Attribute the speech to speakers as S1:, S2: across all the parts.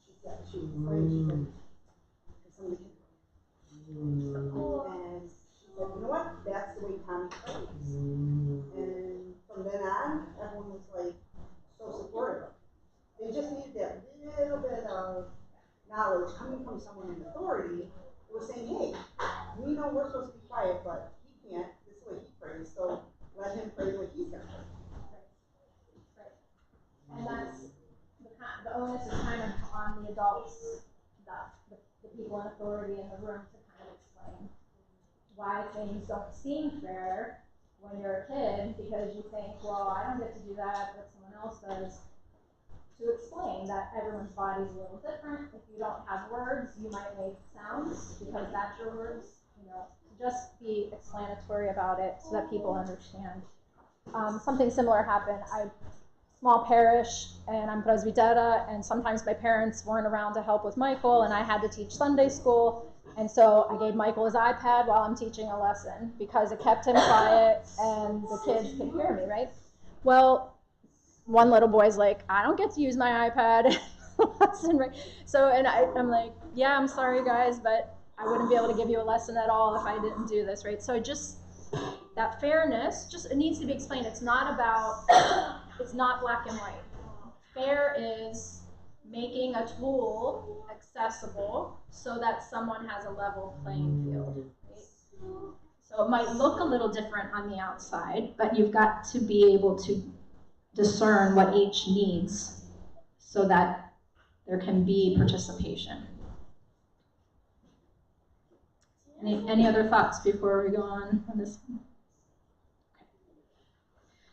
S1: she said she was afraid. She said, "Because somebody can and she said, you know what? That's the way Tommy prays." And from then on, everyone was like so supportive. They just needed that little bit of knowledge coming from someone in authority who was saying, "Hey, we know we're supposed to be quiet, but he can't. This is the way he prays, so let him pray the way he's going to pray."
S2: Right. And that's the onus is kind of on the adults, the people in authority in the room to kind of explain why things don't seem fair when you're a kid because you think, well, I don't get to do that, but someone else does. To explain that everyone's body is a little different. If you don't have words, you might make sounds because that's your words. Just be explanatory about it so that people understand. Something similar happened. Small parish, and I'm presbytera, and sometimes my parents weren't around to help with Michael, and I had to teach Sunday school, and so I gave Michael his iPad while I'm teaching a lesson because it kept him quiet and the kids could hear me, right? Well, one little boy's like, "I don't get to use my iPad." lesson, right? So, and I'm like, "Yeah, I'm sorry guys, but I wouldn't be able to give you a lesson at all if I didn't do this," right? So just that fairness, it needs to be explained. It's not black and white. Fair is making a tool accessible so that someone has a level playing field. Right? So it might look a little different on the outside, but you've got to be able to discern what each needs so that there can be participation. Any other thoughts before we go on this? Okay.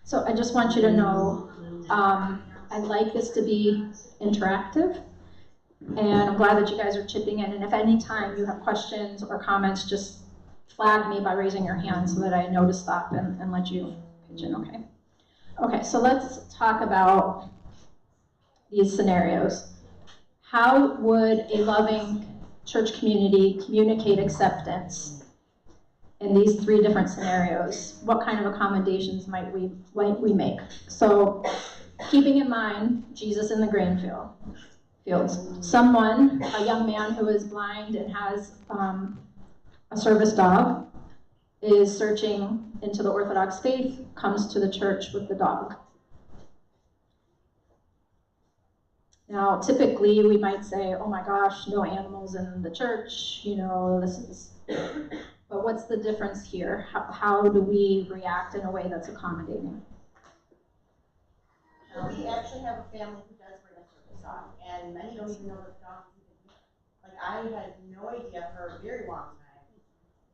S2: So I just want you to know, I'd like this to be interactive, and I'm glad that you guys are chipping in, and if any time you have questions or comments, just flag me by raising your hand so that I know to stop and let you pitch in, okay? Okay, so let's talk about these scenarios. How would a loving church community communicate acceptance in these three different scenarios? What kind of accommodations might we make? So, keeping in mind Jesus in the grain fields. Someone, a young man who is blind and has a service dog, is searching into the Orthodox faith, comes to the church with the dog. Now, typically we might say, "Oh my gosh, no animals in the church, this is," but what's the difference here? How do we react in a way that's accommodating?
S3: We actually have a family who does bring a service dog, and many don't even know that the dog is even here. Like, I had no idea for a very long time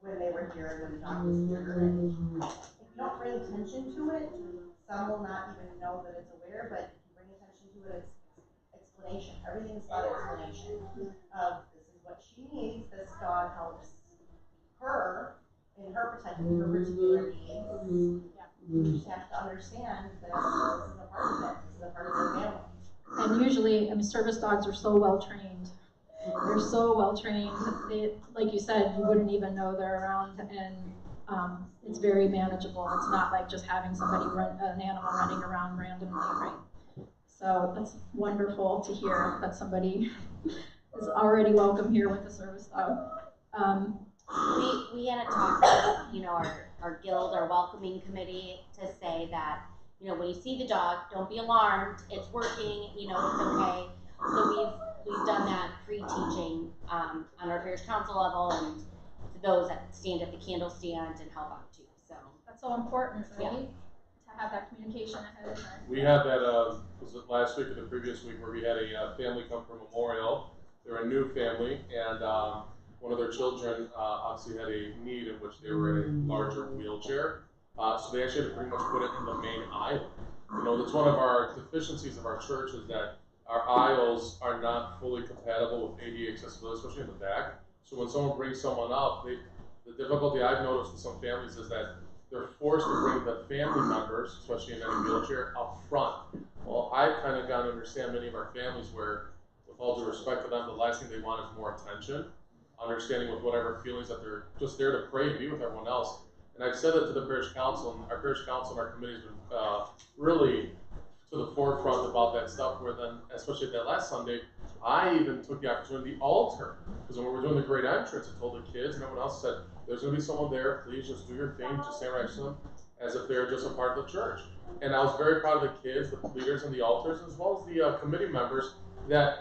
S3: when they were here and when the dog was here. And if you don't bring attention to it, some will not even know that it's aware, but if you bring attention to it, it's explanation. Everything's about explanation of this is what she needs. This dog helps her in her protecting her particular needs. You just have to understand that this is a part of it. This is a part of the family.
S2: And usually, service dogs are so well trained. They're so well trained. Like you said, you wouldn't even know they're around, and it's very manageable. It's not like just having an animal running around randomly, right? So that's wonderful to hear that somebody is already welcome here with a service dog.
S4: We had a talk with, our guild, our welcoming committee, to say that, when you see the dog, don't be alarmed. It's working. It's okay. So we've done that pre-teaching on our parish council level, and to those that stand at the candle stand and help out too. So
S2: that's so important, right? Yeah. To have that communication ahead of time.
S5: We had that, was it last week or the previous week, where we had a family come from Memorial. They're a new family, and one of their children obviously had a need in which they were in a larger wheelchair. So they actually had to pretty much put it in the main aisle. That's one of our deficiencies of our church, is that our aisles are not fully compatible with ADA accessibility, especially in the back. So when someone brings someone up, the difficulty I've noticed with some families is that they're forced to bring the family members, especially in any wheelchair, up front. Well, I've kind of got to understand many of our families where, with all due respect to them, the last thing they want is more attention, understanding with whatever feelings that they're just there to pray and be with everyone else. And I've said that to the parish council, and our parish council and our committee has been really to the forefront about that stuff, where then, especially that last Sunday, I even took the opportunity to altar, because when we were doing the great entrance, I told the kids and everyone else, said, there's going to be someone there, please just do your thing, just stand right next to them, as if they're just a part of the church. And I was very proud of the kids, the leaders and the altars, as well as the committee members, that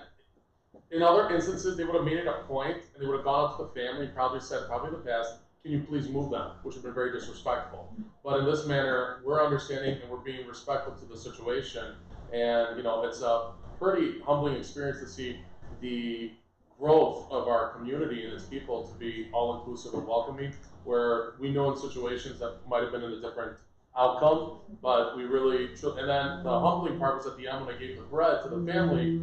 S5: in other instances, they would have made it a point, and they would have gone up to the family, probably said, probably in the past, can you please move them, which would have been very disrespectful. But in this manner, we're understanding and we're being respectful to the situation. And, you know, it's a pretty humbling experience to see the growth of our community and its people to be all-inclusive and welcoming, where we know in situations that might have been in a different outcome, but we really, and then the humbling part was at the end when I gave the bread to the family,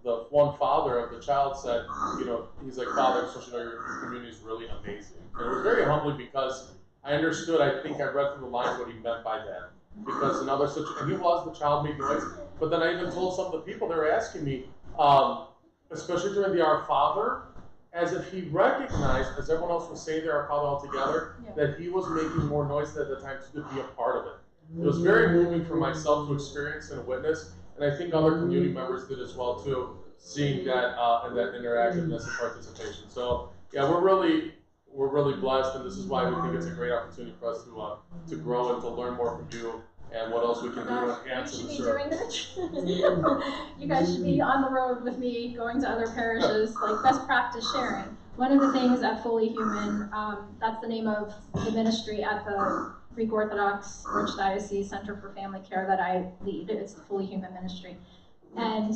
S5: the one father of the child said, you know, he's like, Father, so you know your community is really amazing. And it was very humbling because I understood, I think I read through the lines what he meant by that. Because in other situations, and he was, the child made noise, but then I even told some of the people, they were asking me, especially during the Our Father, as if he recognized, as everyone else was saying their Our Father all together, that he was making more noise at the time to be a part of it. It was very moving for myself to experience and witness, and I think other community members did as well too, seeing that and that interactiveness and participation. So yeah, we're really blessed, and this is why we think it's a great opportunity for us to grow and to learn more from you and what else we can do to enhance and serve.
S2: You guys should be on the road with me, going to other parishes, like best practice sharing. One of the things at Fully Human, that's the name of the ministry at the Greek Orthodox Archdiocese Center for Family Care that I lead. It's the Fully Human ministry. And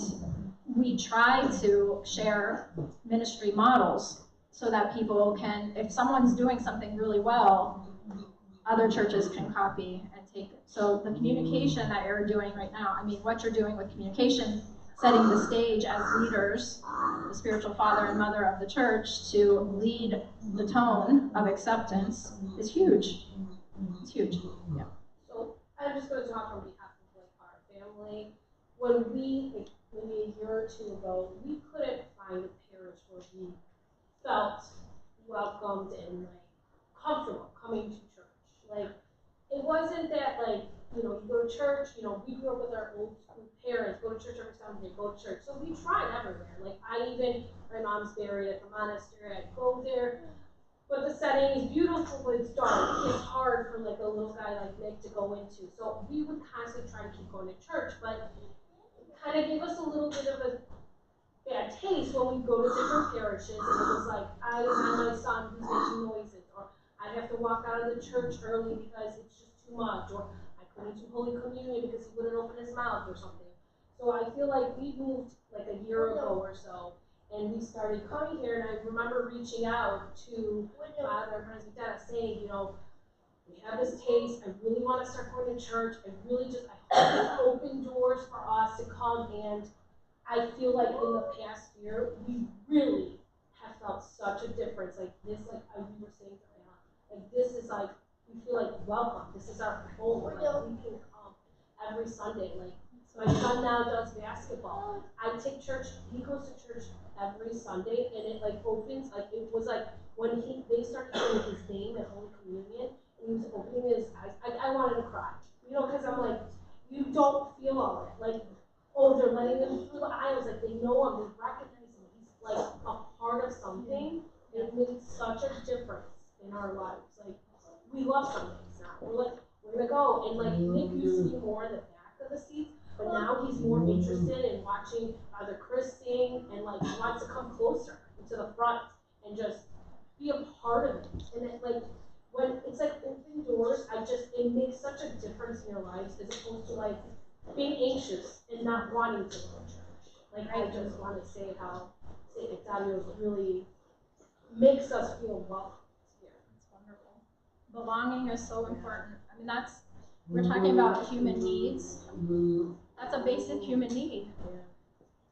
S2: we try to share ministry models so that people can, if someone's doing something really well, other churches can copy and take it. So the communication that you're doing right now, I mean, what you're doing with communication, setting the stage as leaders, the spiritual father and mother of the church, to lead the tone of acceptance is huge. It's huge. Yeah.
S6: So I'm just going to talk on behalf of like our family. When we, like, maybe a year or two ago, we couldn't find a parish where we felt welcomed and like comfortable coming to church. Like, it wasn't that like, you know, you go to church, you know, we grew up with our old school parents, go to church every Sunday, go to church. So we tried everywhere. Like, my mom's buried at the monastery, I'd go there. But the setting is beautiful, but it's dark. It's hard for like a little guy like Nick to go into. So we would constantly try to keep going to church, but it kind of gave us a little bit of a bad taste when we go to different parishes, and it was like, I have my son who's making noises, or I have to walk out of the church early because it's just too much, or I couldn't do Holy Communion because he wouldn't open his mouth or something. So I feel like we moved like a year ago or so, and we started coming here, and I remember reaching out to Father Presbyterian saying, you know, we have this taste, I really want to start going to church, I hope it's open doors for us to come, and I feel like in the past year, we really have felt such a difference. Like this, like we were saying to Anna, like this is like, we feel like welcome. This is our home. Like we can come every Sunday. Like my son now does basketball. I take church, he goes to church every Sunday, and it like opens, like it was like when they started saying his name at Holy Communion, and he was opening his eyes, I wanted to cry. You know, because I'm like, you don't feel all that. Like, oh, they're letting him through the aisles, like they know him, they recognize him, he's like a part of something. It made such a difference in our lives. Like, we love Sundays now. We're like, we're gonna go. And like, Nick used to be more in the back of the seats, but now he's more interested in watching Father Chris sing, and like wants to come closer to the front and just be a part of it. And it, like, when it's like open doors, it makes such a difference in your lives, as opposed to like being anxious and not wanting to go to church. Like, I just want to say how St. Nectarios really makes us feel welcome here.
S2: It's wonderful. Belonging is so important. I mean, we're talking about human needs. That's a basic human need,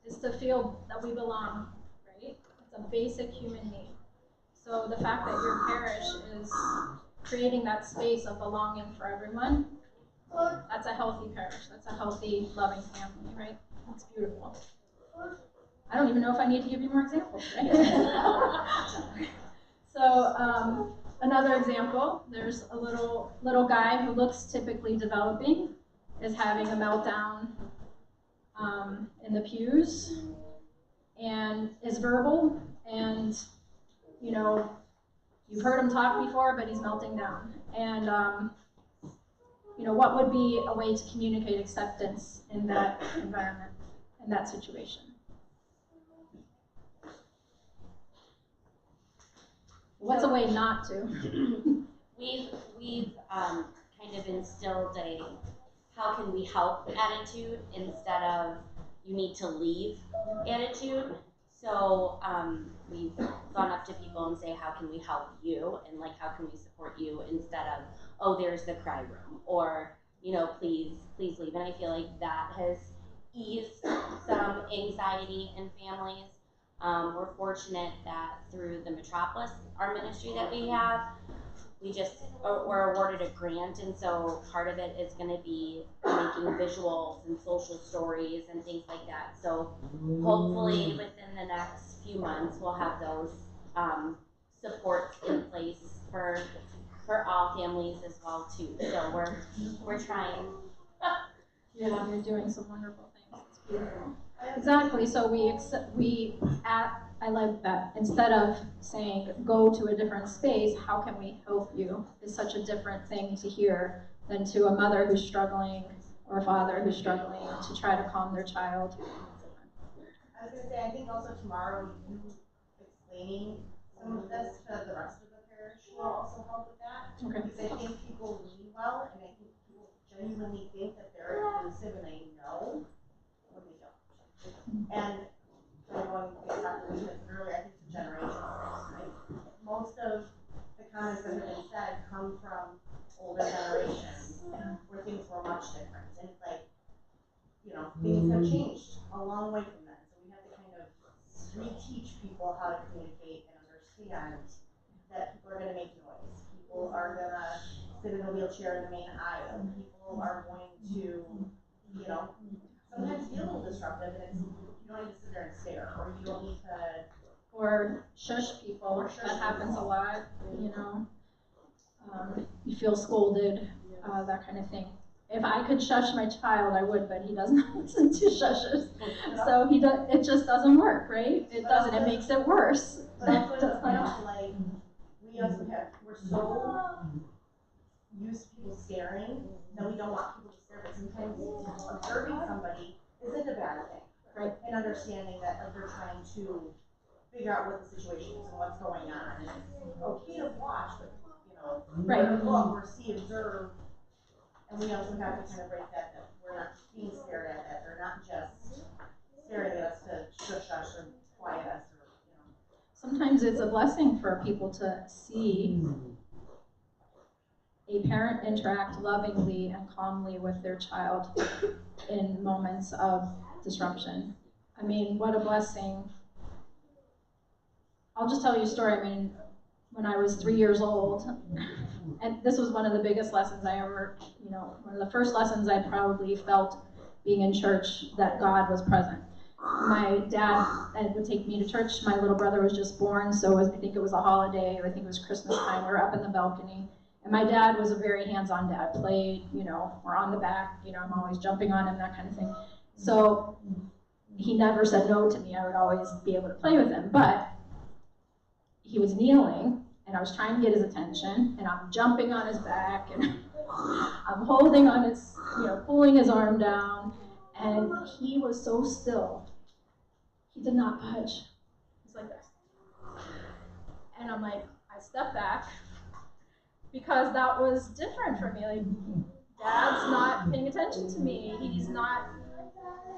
S2: is to feel that we belong, right? It's a basic human need. So the fact that your parish is creating that space of belonging for everyone, that's a healthy parish. That's a healthy, loving family, right? That's beautiful. I don't even know if I need to give you more examples, right? So another example, there's a little guy who looks typically developing. is having a meltdown in the pews and is verbal, and you know, you've heard him talk before, but he's melting down. And you know, what would be a way to communicate acceptance in that environment, in that situation? What's a way not to?
S4: We've kind of instilled a how can we help attitude instead of you need to leave attitude. So we've gone up to people and say, how can we help you? And like, how can we support you instead of, oh, there's the cry room, or, you know, please leave. And I feel like that has eased some anxiety in families. We're fortunate that through the Metropolis, our ministry that we have, we're awarded a grant, and so part of it is going to be making visuals and social stories and things like that. So hopefully within the next few months, we'll have those supports in place for all families as well too. So we're trying.
S2: Yeah, you're doing some wonderful things. It's beautiful. Exactly. So I like that. Instead of saying go to a different space, how can we help you? Is such a different thing to hear than to a mother who's struggling or a father who's struggling to try to calm their child.
S3: I was going to say, I think also tomorrow you explaining some of this to the rest of the parish will also help with that.
S2: Okay.
S3: Because I think people mean well, and I think people genuinely think that they're inclusive, and they know when they don't. And going based off what you said earlier, I think it's a generation thing, right? Most of the comments that have been said come from older generations where things were much different. And it's like, you know, things have changed a long way from then. So we have to kind of reteach people how to communicate and understand that people are going to make noise. People are going to sit in a wheelchair in the main aisle. People are going to, you know, sometimes be a little disruptive, and you don't need to sit there and stare, or you don't need to,
S2: Or shush people. That happens a lot. You know, you feel scolded, that kind of thing. If I could shush my child, I would, but he doesn't listen to shushes. So it just doesn't work, right? It doesn't. It makes it worse.
S3: but also it's kind of like, we're so used to people staring that we don't want people to stare, but sometimes observing somebody isn't a bad thing.
S2: Right.
S3: And understanding that they're trying to figure out what the situation is and what's going on. And it's okay to watch, but, you know,
S2: Right.
S3: look or see, observe. And we also have to kind of break that we're not being stared at, that they're not just staring at us to shush us or quiet us, or, you know.
S2: Sometimes it's a blessing for people to see a parent interact lovingly and calmly with their child in moments of disruption. I mean, what a blessing. I'll just tell you a story. I mean, when I was 3 years old, and this was one of the biggest lessons I ever, you know, one of the first lessons I probably felt being in church, that God was present. My dad would take me to church. My little brother was just born, so I think it was a holiday, I think it was Christmas time. We were up in the balcony. And my dad was a very hands-on dad, played, you know, we're on the back, you know, I'm always jumping on him, that kind of thing. So he never said no to me. I would always be able to play with him. But he was kneeling, and I was trying to get his attention, and I'm jumping on his back, and I'm holding on his, you know, pulling his arm down, and he was so still. He did not budge. He's like this. And I'm like, I stepped back, because that was different for me. Like, Dad's not paying attention to me. He's not,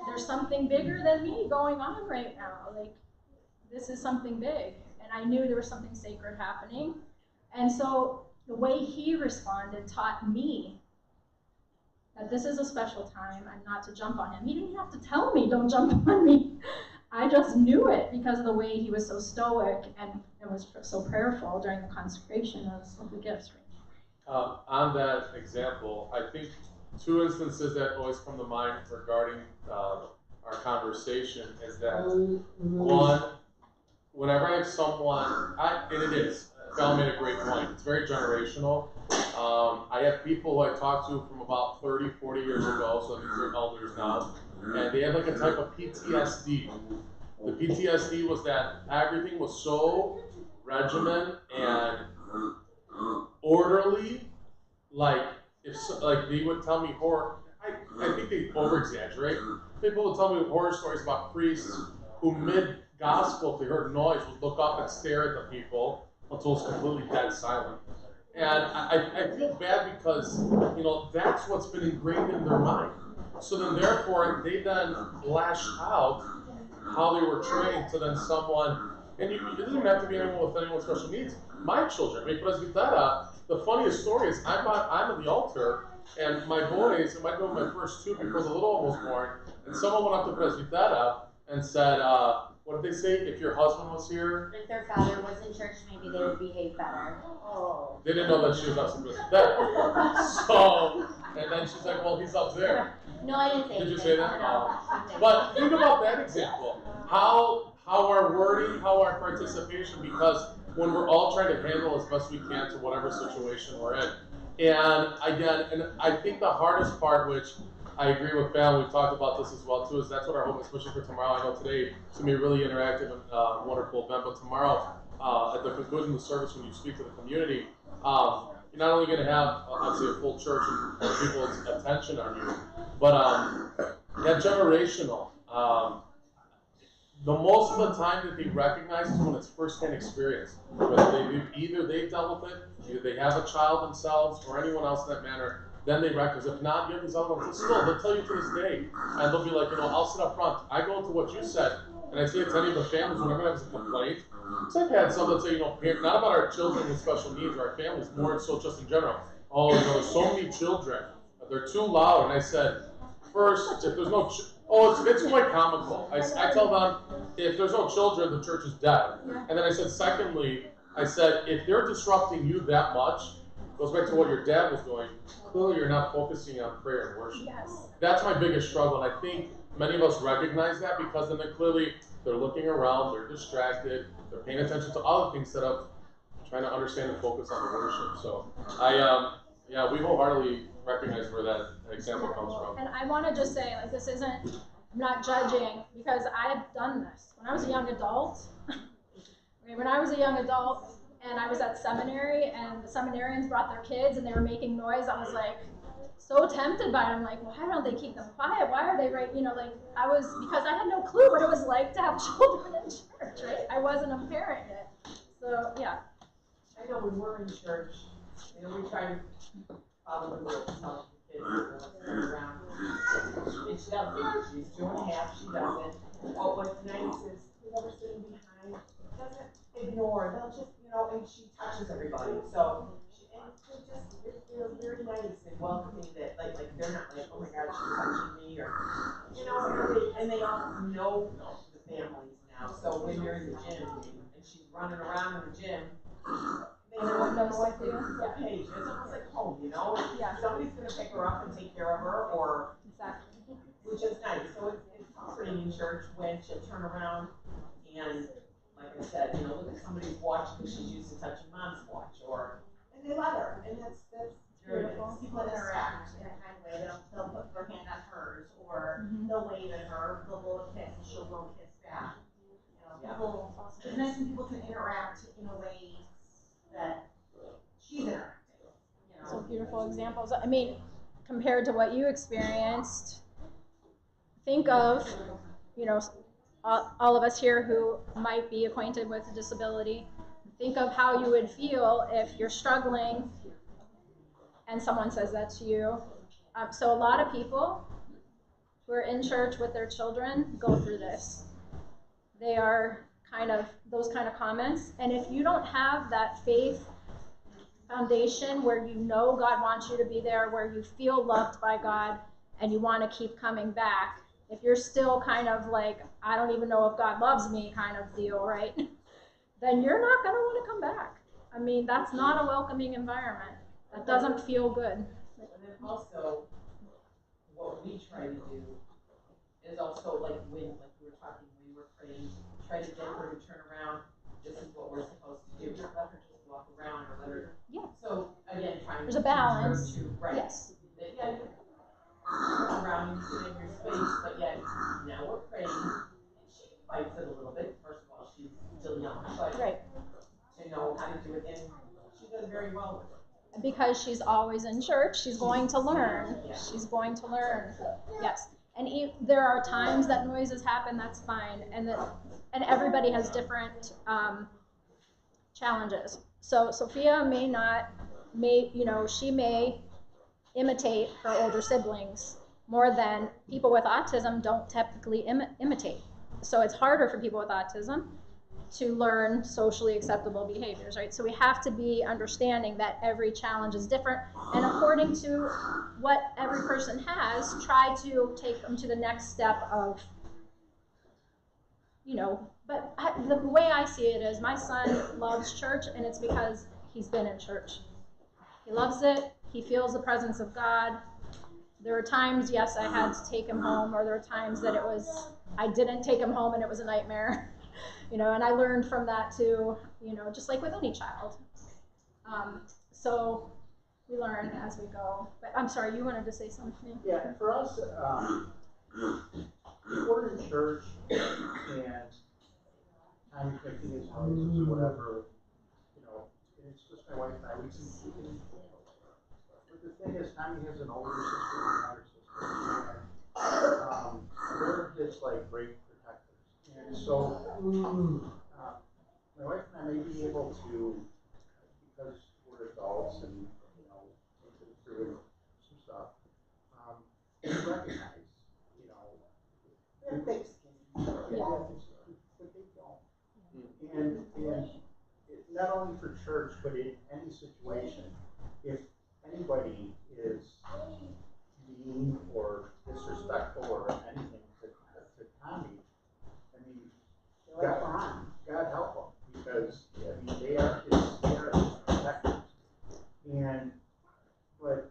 S2: there's something bigger than me going on right now. Like, this is something big. And I knew there was something sacred happening. And so the way he responded taught me that this is a special time. I'm not to jump on him. He didn't have to tell me, don't jump on me. I just knew it because of the way he was so stoic and was so prayerful during the consecration of the gifts.
S5: On that example, I think two instances that always come to mind regarding our conversation is that one, whenever I have someone, and it is, Val made a great point. It's very generational. I have people who I talked to from about 30, 40 years ago, so these are elders now, and they had like a type of PTSD. The PTSD was that everything was so regimented and orderly, like like they would tell me horror. I think they over exaggerate. People would tell me horror stories about priests who mid-gospel, if they heard noise, would look up and stare at the people until it was completely dead silent. And I feel bad because, that's what's been ingrained in their mind. So then therefore, they then lash out how they were trained to then someone, and it doesn't even have to be anyone with anyone with special needs. My children, I mean, presbytera, the funniest story is I'm at the altar, and my boys, it might be my first two before the little one was born, and someone went up to presbytera and said, what did they say? If your husband was here?
S4: If their father was in church, maybe they would behave better.
S1: Oh.
S5: They didn't know that she was up to presbytera. So, and then she's like, well, he's up there.
S4: No, I didn't say
S5: Did you
S4: anything.
S5: say that?
S4: No.
S5: But think about that example. How our wording, how our participation, because when we're all trying to handle as best we can to whatever situation we're in. And again, and I think the hardest part, which I agree with Val, we've talked about this as well too, is that's what our hope is, especially for tomorrow. I know today it's going to be a really interactive and wonderful event, but tomorrow at the conclusion of the service, when you speak to the community, you're not only going to have obviously a full church and people's attention on you, but that generational. The most of the time that they recognize is when it's first-hand experience. Whether either they've dealt with it, either they have a child themselves, or anyone else in that manner, then they recognize. If not, you have these other ones. Still, they'll tell you to this day, and they'll be like, I'll sit up front. I go into what you said, and I say it to any of the families whenever there's a complaint. So I've had some that say, not about our children with special needs or our families, more so just in general. Oh, there's so many children. They're too loud. And I said, first, if there's no it's quite comical. I tell them, if there's no children, the church is dead. And then I said, secondly, if they're disrupting you that much, goes back to what your dad was doing, clearly you're not focusing on prayer and worship.
S2: Yes.
S5: That's my biggest struggle, and I think many of us recognize that because then they're looking around, they're distracted, they're paying attention to other things instead of trying to understand and focus on the worship. So we wholeheartedly recognize where that example comes from.
S2: And I want to just say, this isn't, I'm not judging, because I have done this. When I was a young adult, and I was at seminary, and the seminarians brought their kids, and they were making noise, I was like, so tempted by it. I'm like, why don't they keep them quiet? Why are they because I had no clue what it was like to have children in church, right? I wasn't a parent yet. So, yeah.
S7: I know when we're in church, we try to follow the rules, tell the kids what's going around. And she does it. She's 2.5, she does it. Oh, what's nice is whoever's sitting behind doesn't ignore. They'll just, and she touches everybody. So, they're very nice and welcoming that, like they're not like, oh my God, she's touching me, or, and they all know the families now. So when they're in the gym and she's running around in the gym, they know what their page. It's almost like home,
S2: Yeah.
S7: Somebody's going to pick her up and take care of her, or
S2: Exactly.
S7: which is nice. So it's comforting in church when she'll turn around and, like I said, look at somebody's watch because she's used to touching mom's watch, and they let her, and that's very
S2: Beautiful.
S7: nice.
S3: People interact in a kind way. They'll put their hand on hers, or they'll wave at her, they'll blow a kiss, and she'll blow a kiss back. People, it's nice when people can interact in a way that she's interacting.
S2: So beautiful examples. I mean, compared to what you experienced, think of, all of us here who might be acquainted with a disability. Think of how you would feel if you're struggling and someone says that to you. So a lot of people who are in church with their children go through this. They are those kind of comments. And if you don't have that faith foundation where God wants you to be there, where you feel loved by God and you want to keep coming back, if you're still like, I don't even know if God loves me kind of deal, right? Then you're not going to want to come back. I mean, that's not a welcoming environment. That doesn't feel good.
S7: And then also, what we try to do is also, like we were talking, we were praying, try to get her to turn around. This is what we're supposed to do. Let her just walk
S2: balance,
S7: Right.
S2: yes.
S7: That, yeah, you look around, you sit in your space, but yet now we're praying. And she fights it a little bit. First of all, she's still young, but
S2: Right.
S7: to know how to do it, and she does very well with it.
S2: Because she's always in church, she's going to learn. She's going to learn. Yes. And there are times that noises happen, that's fine. And everybody has different challenges. So Sophia she may imitate her older siblings more than people with autism don't typically imitate. So it's harder for people with autism to learn socially acceptable behaviors, right? So we have to be understanding that every challenge is different, and according to what every person has, try to take them to the next step of, but the way I see it is my son loves church, and it's because he's been in church. He loves it. He feels the presence of God. There are times, yes, I had to take him home, or there are times that I didn't take him home and it was a nightmare. And I learned from that too, just like with any child. So we learn as we go. But I'm sorry, you wanted to say something?
S8: Yeah, for us, we're in church and I'm fixing his noises or whatever, it's just my wife and I, we can but the thing is, Tommy has an older sister and a younger sister, and they're his great protectors. And so my wife and I may be able to, because we're adults and we've been through some stuff, recognize,
S1: They're thick skinned.
S8: but they don't. And not only for church, but in any situation, if anybody is mean or disrespectful or anything to Tommy, God help them, because they are his protectors. But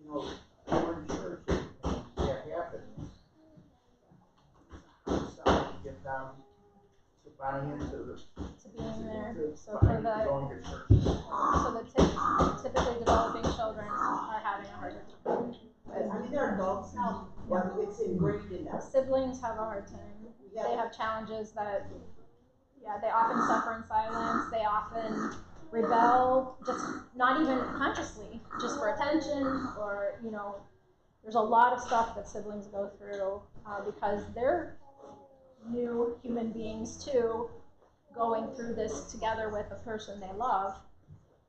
S8: we're in church and that happens. How to get them to buy into
S2: being there. So
S8: going to church.
S2: Typically developing children are having a harder time.
S1: They're adults now, but it's ingrained in them.
S2: Siblings have a hard time. They have challenges that, they often suffer in silence. They often rebel, just not even consciously, just for attention, or, there's a lot of stuff that siblings go through because they're new human beings too, going through this together with a person they love,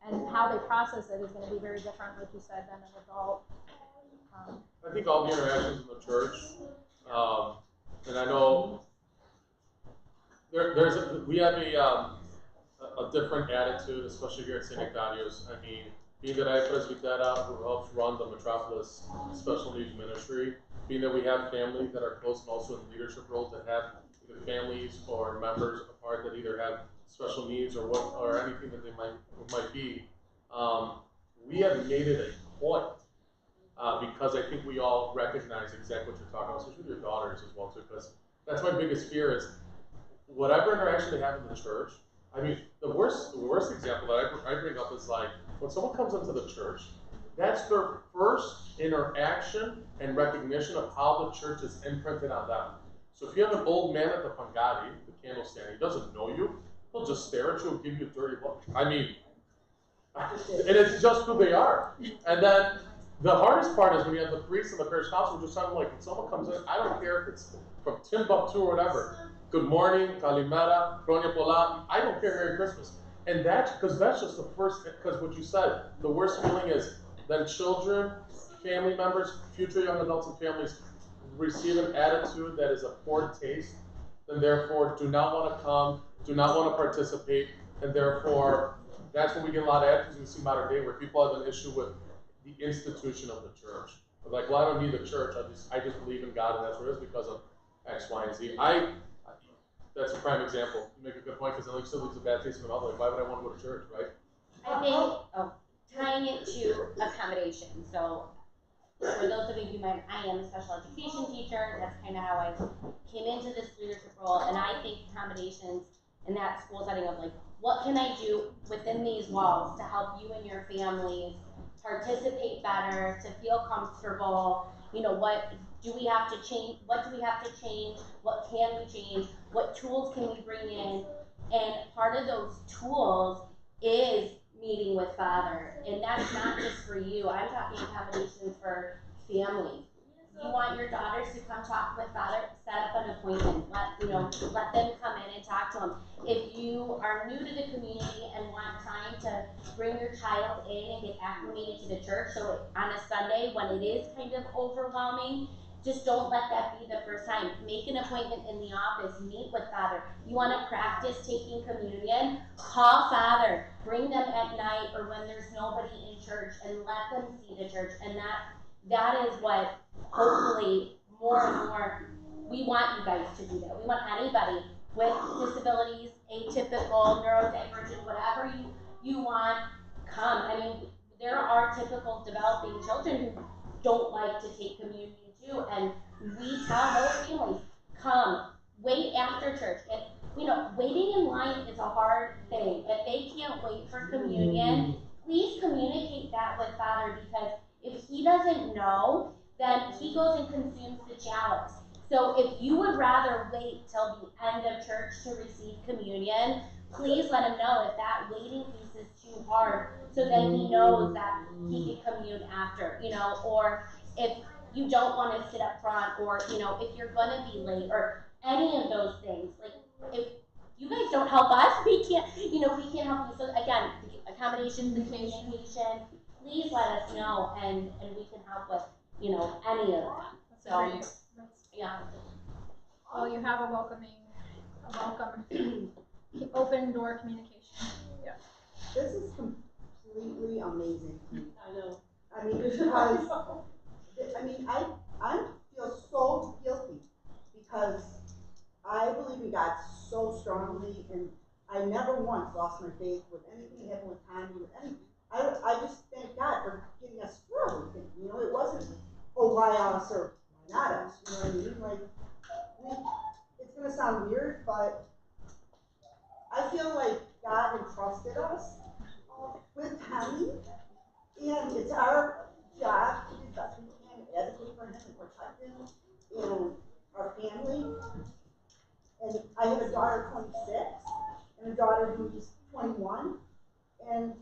S2: and how they process it is going to be very different, like you said, than an adult.
S5: I think all the interactions in the church, and I know we have a different attitude, especially here at St. Nectarios. Being that I have Presbytera, who helps run the Metropolis Special Needs Ministry, being that we have families that are close and also in leadership roles that have either families or members apart that either have special needs or anything that they might be, we have made it a point because I think we all recognize exactly what you're talking about, especially with your daughters as well too. Because that's my biggest fear is whatever interaction they have in the church. The worst example that I bring up is when someone comes into the church, that's their first interaction and recognition of how the church is imprinted on them. So if you have an old man at the Pangadi, the candle stand, he doesn't know you, he'll just stare at you and give you a dirty look. And it's just who they are. And then the hardest part is when you have the priest and the parish council just sound when someone comes in, I don't care if it's from Timbuktu or whatever. Good morning, Kalimera, Kronia Pola, I don't care, Merry Christmas. And that's just the first, because what you said, the worst feeling is then children, family members, future young adults and families receive an attitude that is a poor taste, and therefore do not want to come, do not want to participate, and therefore that's when we get a lot of attitudes we see modern day where people have an issue with the institution of the church. They're like, well, I don't need the church, I just believe in God and that's what it is because of X, Y, and Z. That's a prime example. You make a good point because then it still leaves a bad taste in my mouth. Like, why would I want to go to church, right?
S4: I think tying it to accommodation. So for those of you who might, I am a special education teacher. That's kind of how I came into this leadership role. And I think accommodations in that school setting of what can I do within these walls to help you and your families participate better, to feel comfortable. You know, what do we have to change? What do we have to change? What can we change? What tools can we bring in? And part of those tools is meeting with Father. And that's not just for you. I'm talking accommodations for families. You want your daughters to come talk with Father, set up an appointment. Let them come in and talk to him. If you are new to the community and want time to bring your child in and get acclimated to the church, so on a Sunday when it is kind of overwhelming, just don't let that be the first time. Make an appointment in the office, meet with Father. You want to practice taking communion? Call Father. Bring them at night or when there's nobody in church and let them see the church. And that is what hopefully more and more, we want you guys to do that. We want anybody with disabilities, atypical, neurodivergent, whatever you want, come. I mean, there are typical developing children who don't like to take communion too, and we tell those families, come, wait after church. And waiting in line is a hard thing. If they can't wait for communion, please communicate that with Father, because if he doesn't know, then he goes and consumes the chalice. So if you would rather wait till the end of church to receive communion, please let him know if that waiting piece is too hard, so that he knows that he can commune after, or if you don't want to sit up front, or, if you're going to be late, or any of those things. Like, if you guys don't help us, we can't help you. So again, the accommodations, the communication, please let us know, and we can help with, any of that. So, yeah.
S2: Well, you have a welcome, open door communication. Yeah.
S1: This is completely amazing to me.
S6: I know.
S1: I mean, because, I feel so guilty because I believe in God so strongly, and I never once lost my faith with anything that happened with Tommy, with anything. I just thank God for getting us through everything. It wasn't, why us or why not us? You know what I mean? Like, it's gonna sound weird, but I feel like God entrusted us with Tommy, and it's our job to do the best we can, advocate for him and protect him and our family. And I have a daughter 26 and a daughter who's 21, and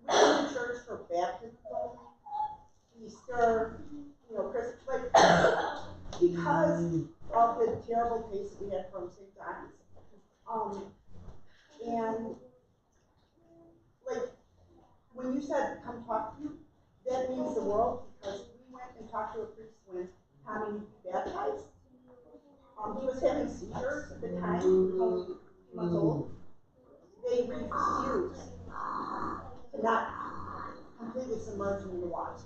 S1: we go to church for baptism only, Easter, Christmas, like, because of the terrible case that we had from St. John's. And like, when you said come talk to you, that means the world, because we went and talked to a priest when Tommy baptized. He was having seizures at the time, he was only a few months old. They refused to not completely submerge him in the water.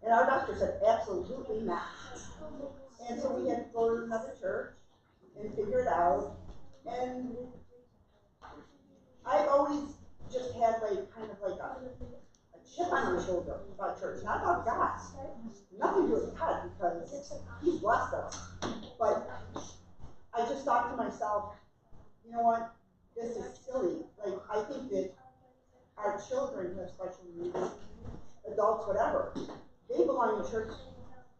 S1: And our doctor said, absolutely not. And so we had to go to another church and figure it out. And I've always just had kind of a chip on my shoulder about church, not about God. Nothing to do with God, because he's blessed us. But I just thought to myself, you know what, this is silly. Like, I think that our children who have special needs, adults, whatever, they belong in church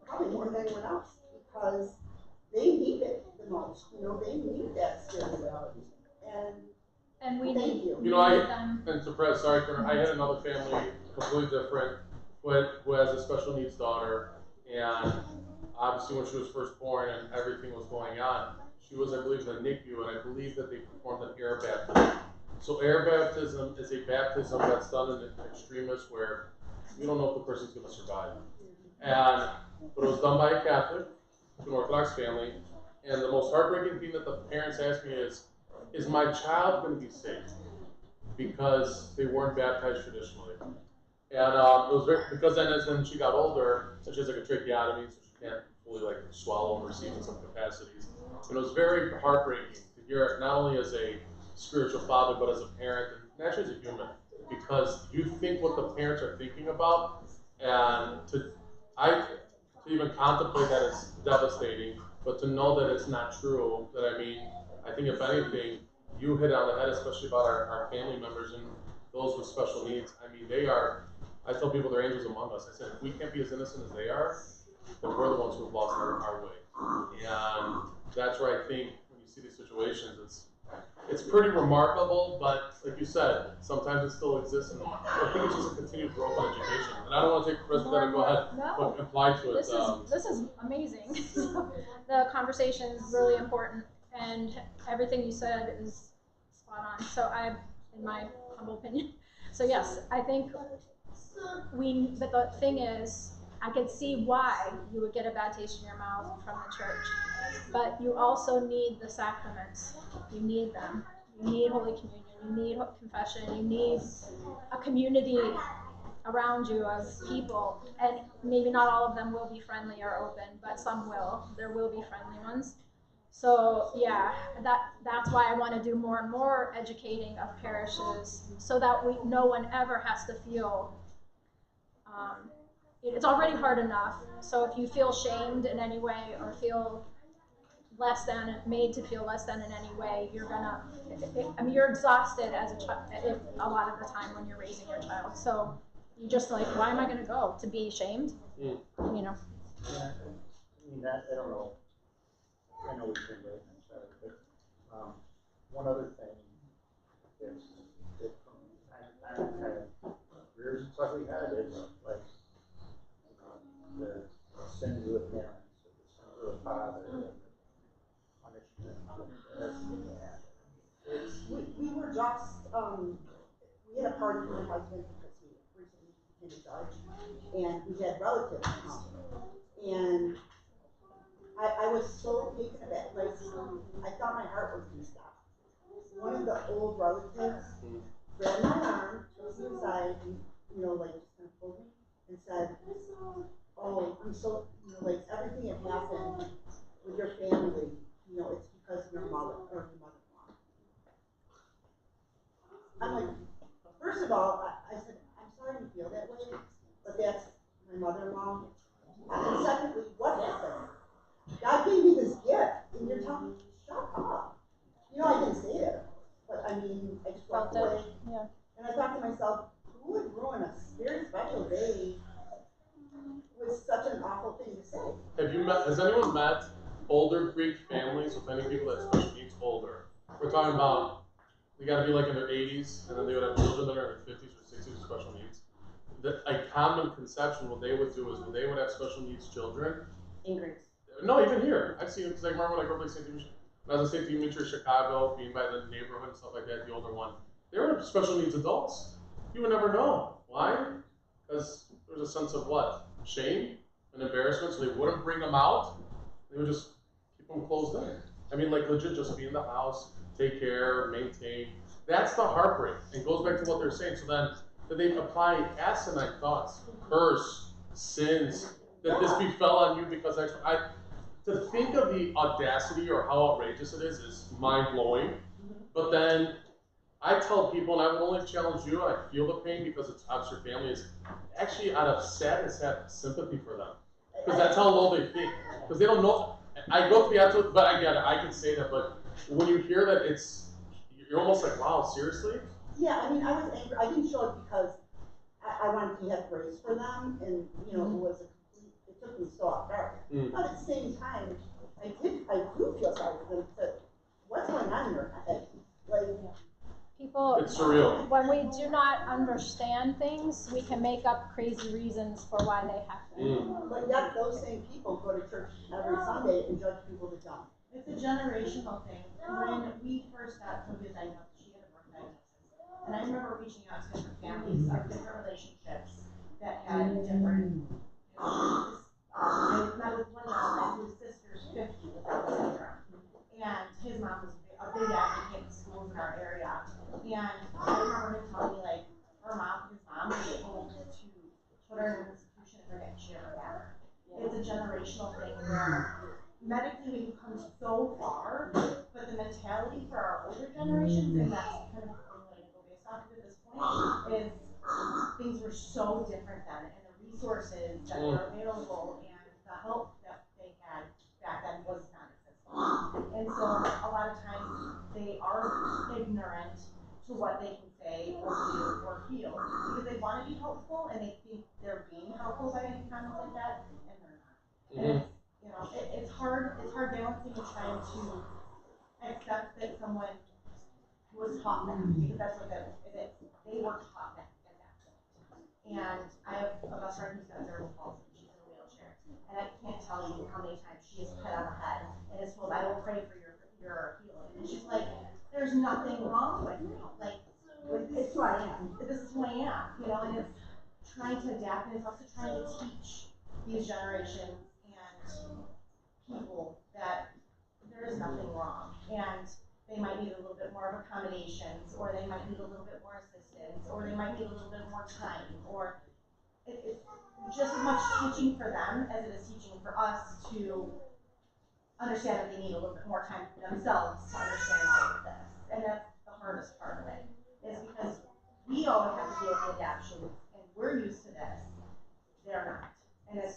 S1: probably more than anyone else, because they need it the most. They need that spirituality.
S2: And we
S1: thank
S2: need
S1: you.
S5: And to press, sorry, I had another family, completely different, who has a special needs daughter, and obviously when she was first born and everything was going on, she was, I believe, in the NICU, and I believe that they performed an air baptism. So air baptism is a baptism that's done in an extremis where you don't know if the person's going to survive. But it was done by a Catholic, an Orthodox family, and the most heartbreaking thing that the parents asked me is my child going to be saved? Because they weren't baptized traditionally. And it was very, because then as when she got older, so she has a tracheotomy, so she can't fully swallow and receive in some capacities. And it was very heartbreaking to hear it, not only as a spiritual father, but as a parent, and actually as a human, because you think what the parents are thinking about, and to even contemplate that is devastating, but to know that it's not true, I think if anything, you hit on the head, especially about our family members and those with special needs. They are I tell people they're angels among us. I said, if we can't be as innocent as they are, then we're the ones who have lost our way. And that's where I think when you see these situations, it's pretty remarkable, but like you said, sometimes it still exists, and I think it's just a continued growth in education. And I don't want to take President, go ahead,
S2: No.
S5: but apply to it.
S2: This is amazing. The conversation is really important, and everything you said is spot on. So in my humble opinion, so yes, I think but the thing is, I could see why you would get a bad taste in your mouth from the church, but you also need the sacraments. You need them. You need Holy Communion. You need confession. You need a community around you of people, and maybe not all of them will be friendly or open, but some will. There will be friendly ones. So yeah, that's why I want to do more and more educating of parishes, so that no one ever has to feel. It's already hard enough. So if you feel shamed in any way or feel less than, made to feel less than in any way, you're gonna. You're exhausted as a child a lot of the time when you're raising your child. So you just like, why am I gonna go to be shamed? You know.
S8: Yeah, I mean, I don't know. I know we've been waiting, I'm sorry, but one other thing that from time to time kind of rears its ugly head is like the sins of the parents, or the sins of the father, and the punishment of this and that.
S1: We were just, we had a party for my husband because he recently became a judge, and we had relatives come. And I was so taken aback, like, I thought my heart was gonna stop. One of the old relatives grabbed my arm, took me aside, and, like, just kind of pulled me and said, oh, I'm so, like, everything that happened with your family, it's because of your mother, or your mother-in-law. I'm like, first of all, I said, I'm sorry you feel that way, but that's my mother-in-law. And secondly, what happened? God gave me this gift, and you're telling me, shut up. I didn't say it, but I mean, I just walked away.
S2: Yeah.
S1: And I thought to myself, who would ruin a very special day with such an awful thing to say?
S5: Has anyone met older Greek families with any people that have special needs older? We're talking about, they gotta be like in their 80s, and then they would have children that are in their 50s or 60s with special needs. A common conception, what they would do is when they would have special needs children.
S4: In Greece.
S5: No, even here. I've seen it, because I remember when I grew up like St. Dimitri, when I was in St. Dimitri, Chicago, being by the neighborhood and stuff like that, the older one, they were special needs adults. You would never know. Why? Because there was a sense of what? Shame and embarrassment, so they wouldn't bring them out. They would just keep them closed in. I mean, like legit, just be in the house, take care, maintain. That's the heartbreak. It goes back to what they're saying. So then, that they apply asinine thoughts, curse, sins, that this befell on you because to think of the audacity or how outrageous it is mind-blowing. But then I tell people, and I would only challenge you, I feel the pain because it's your family, is actually out of sadness, have sympathy for them. Because that's how low they think. Because they don't know. I go to the absolute, but I get it, I can say that, but when you hear that, you're almost like, wow, seriously?
S1: Yeah, I mean, I was angry. I didn't show it because I wanted to have grace for them, and, it was it took me so off guard. But at the same time, I do feel sorry for them, because what's going on in your head? Like,
S2: people,
S5: it's surreal.
S2: When we do not understand things, we can make up crazy reasons for why they happen.
S1: But yet those same people go to church every Sunday and judge people that don't.
S3: It's a generational thing. When we first got Sylvia's diagnosis, she had a birth diagnosis. And I remember reaching out to different families of different relationships that had different, I met with one gentleman whose sister's 50 with Down syndrome. And his mom was a big advocate in schools in our area. And I remember him telling me, like, his mom was able to put her in an institution and forget she ever had her. It's a generational thing where medically we've come so far, but the mentality for our older generations, and that's kind of what I go based off of at this point, is things were so different then, and the resources that were available and the help that they had back then was non-existent. And so a lot of times they are ignorant to what they can say or feel, because they want to be helpful and they think they're being helpful by making comments like that, and they're not. And it's hard balancing and trying to accept that someone was taught that, because that's what it is. They were taught that at that point. And I have a best friend who's got cerebral palsy. She's in a wheelchair, and I can't tell you how many times she is hit on the head and is told, "I will pray for your healing." And she's like, "There's nothing wrong with me. Like,
S1: It's who I am.
S3: this is who I am, you know." And it's trying to adapt, and it's also trying to teach these generations and people that there is nothing wrong, and they might need a little bit more of accommodations, or they might need a little bit more assistance, or they might need a little bit more time, or it's just as much teaching for them as it is teaching for us to understand that they need a little bit more time for themselves to understand all of this. And that's the hardest part of it, is because we all have to deal with the adaptations, and we're used to this. They're not. And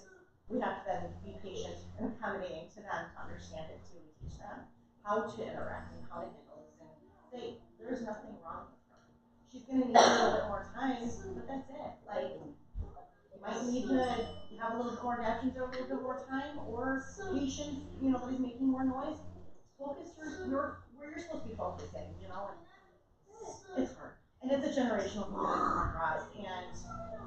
S3: we have to then be patient and accommodating to them to understand it too. We teach them how to interact and how to handle this, and say, there's nothing wrong with her. She's going to need a little bit more time, but that's it. Like, you might need to have a little bit more adaptations or a little bit more time, or patience, you know, nobody's making more noise. Focus where you're supposed to be focusing, you know, and it's hard. And it's a generational thing that I come across. And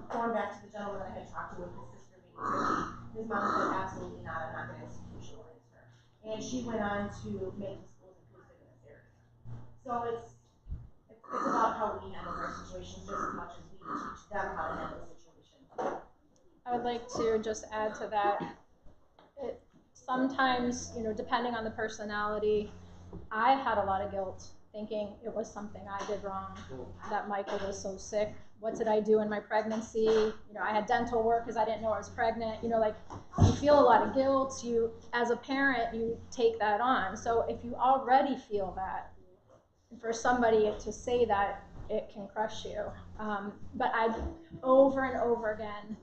S3: going back to the gentleman that I had talked to with his sister being 50, his mom said, absolutely not, I'm not going to institutionalize her. And she went on to make the schools inclusive in this area. So it's about how we handle our situations just as much as we teach them how to handle situations.
S2: I would like to just add to that. Sometimes, you know, depending on the personality, I had a lot of guilt thinking it was something I did wrong, that Michael was so sick. What did I do in my pregnancy? You know, I had dental work because I didn't know I was pregnant. You know, like, you feel a lot of guilt. You, as a parent, you take that on. So if you already feel that, for somebody to say that, it can crush you. But I, over and over again,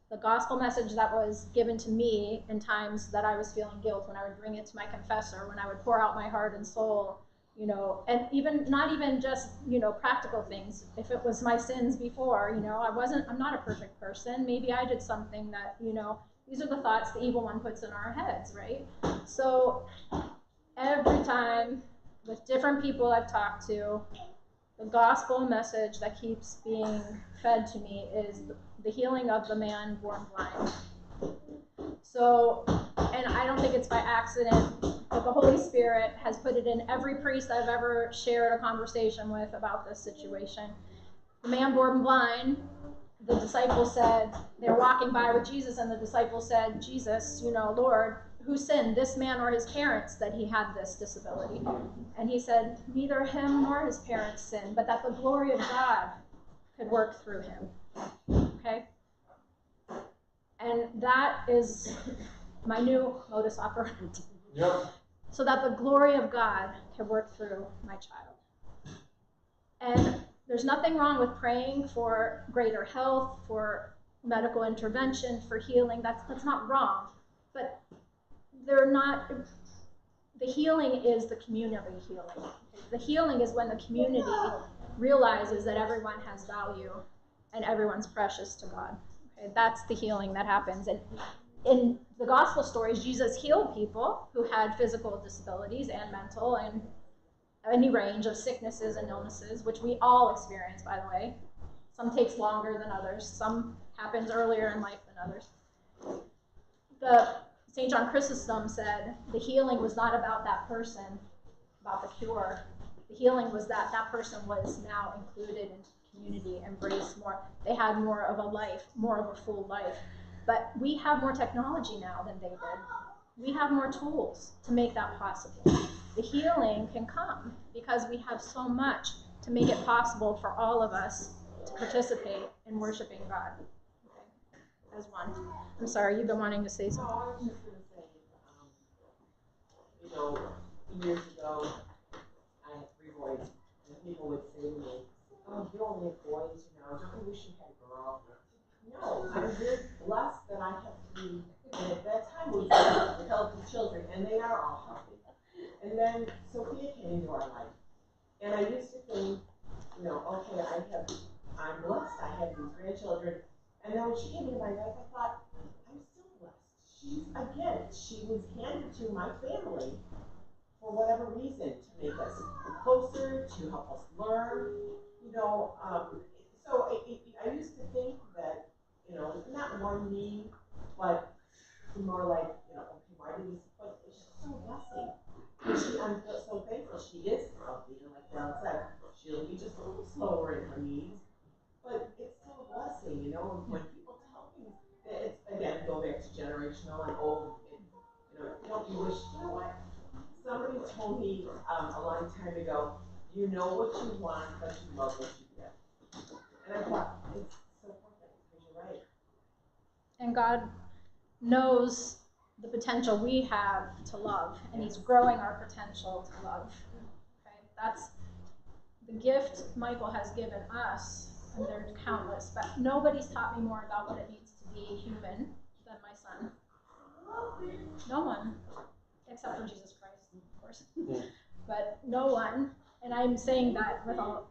S2: the gospel message that was given to me in times that I was feeling guilt, when I would bring it to my confessor, when I would pour out my heart and soul, you know, and even, not even just, you know, practical things. If it was my sins before, you know, I'm not a perfect person. Maybe I did something that, you know, these are the thoughts the evil one puts in our heads, right? So every time, with different people I've talked to, the gospel message that keeps being fed to me is the healing of the man born blind. So, and I don't think it's by accident, but the Holy Spirit has put it in every priest I've ever shared a conversation with about this situation. The man born blind, the disciples said, they were walking by with Jesus, and the disciples said, Jesus, you know, Lord, who sinned, this man or his parents, that he had this disability? And he said, neither him nor his parents sinned, but that the glory of God could work through him. Okay? And that is my new modus operandi.
S5: Yep.
S2: So that the glory of God can work through my child. And there's nothing wrong with praying for greater health, for medical intervention, for healing. That's not wrong. But they're not, the healing is the community healing. The healing is when the community realizes that everyone has value and everyone's precious to God. Okay, that's the healing that happens. And in the gospel stories, Jesus healed people who had physical disabilities and mental and any range of sicknesses and illnesses, which we all experience, by the way. Some takes longer than others. Some happens earlier in life than others. St. John Chrysostom said the healing was not about that person, about the cure. The healing was that that person was now included into the community, embraced more. They had more of a life, more of a full life. But we have more technology now than they did. We have more tools to make that possible. The healing can come because we have so much to make it possible for all of us to participate in worshiping God. Okay. As one. I'm sorry, you've been wanting to say something.
S7: No, I was just going to say, you know, years ago, I had 3 boys, and people would say to me, oh, you only have boys, you know, don't you wish you had a girl? No, I'm very blessed that I have 3, and at that time we had healthy children, and they are all healthy. And then Sophia came into our life, and I used to think think, I'm blessed, I have these grandchildren. And then when she came into my life, I thought, I'm still blessed. She's a gift. She was handed to my family for whatever reason, to make us closer, to help us learn, so I used to think that, not one me, but more like, okay, why did this, but it's just so blessing. I'm so thankful she is healthy, and like Dad said, she'll be just a little slower in her needs, but it's still a blessing, when people tell me, it's, again, go back to generational and old, don't you wish, what? Somebody told me a long time ago, you know what you want, but you love what you get. And I thought, it's so perfect, because you're right.
S2: And God knows the potential we have to love, and He's growing our potential to love. Okay, that's the gift Michael has given us, and they're countless, but nobody's taught me more about what it means to be human than my son. No one, except for Jesus Christ, of course. But no one, and I'm saying that with all,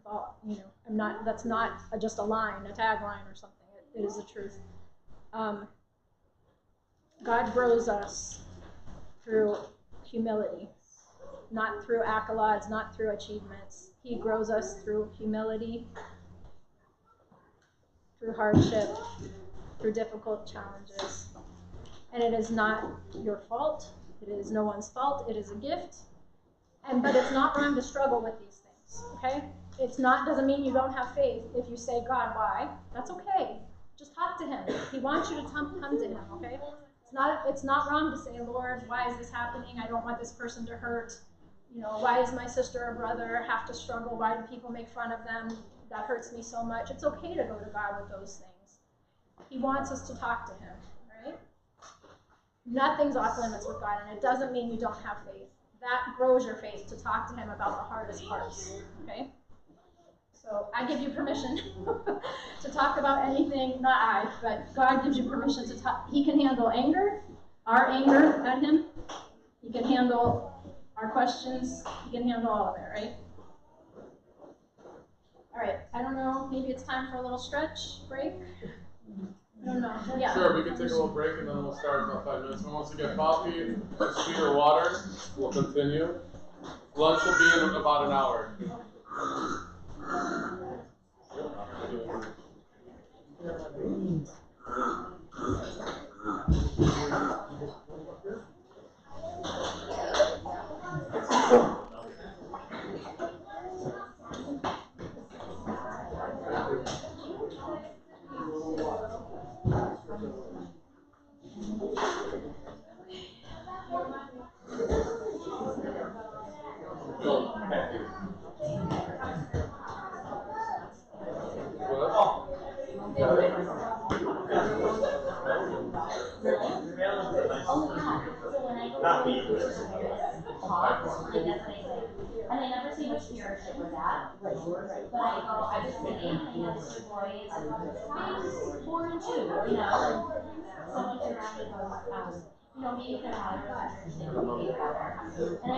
S2: I'm not, that's not just a line, a tagline or something. It is the truth. God grows us through humility, not through accolades, not through achievements. He grows us through humility, through hardship, through difficult challenges. And it is not your fault. It is no one's fault. It is a gift. But it's not wrong to struggle with these things, okay? Doesn't mean you don't have faith if you say, God, why? That's okay. Just talk to Him. He wants you to come to Him, okay? It's not wrong to say, Lord, why is this happening? I don't want this person to hurt. Why does my sister or brother have to struggle? Why do people make fun of them? That hurts me so much. It's okay to go to God with those things. He wants us to talk to Him, right? Nothing's off limits with God, and it doesn't mean you don't have faith. That grows your faith to talk to Him about the hardest parts, okay? So I give you permission to talk about anything, not I, but God gives you permission to talk. He can handle anger, our anger at Him. He can handle our questions. He can handle all of it, right? All right, I don't know, maybe it's time for a little stretch, break? I don't know. Yeah.
S5: Sure, we can take a little break and then we'll start in about 5 minutes. Who wants to get coffee, sweet or water? We'll continue. Lunch will be in about an hour.
S4: Not me. And I never see which leadership was at. But I go, I was sitting and I had two boys, 4 and 2, someone turned around and goes, maybe if they're out of the church, they would be better. And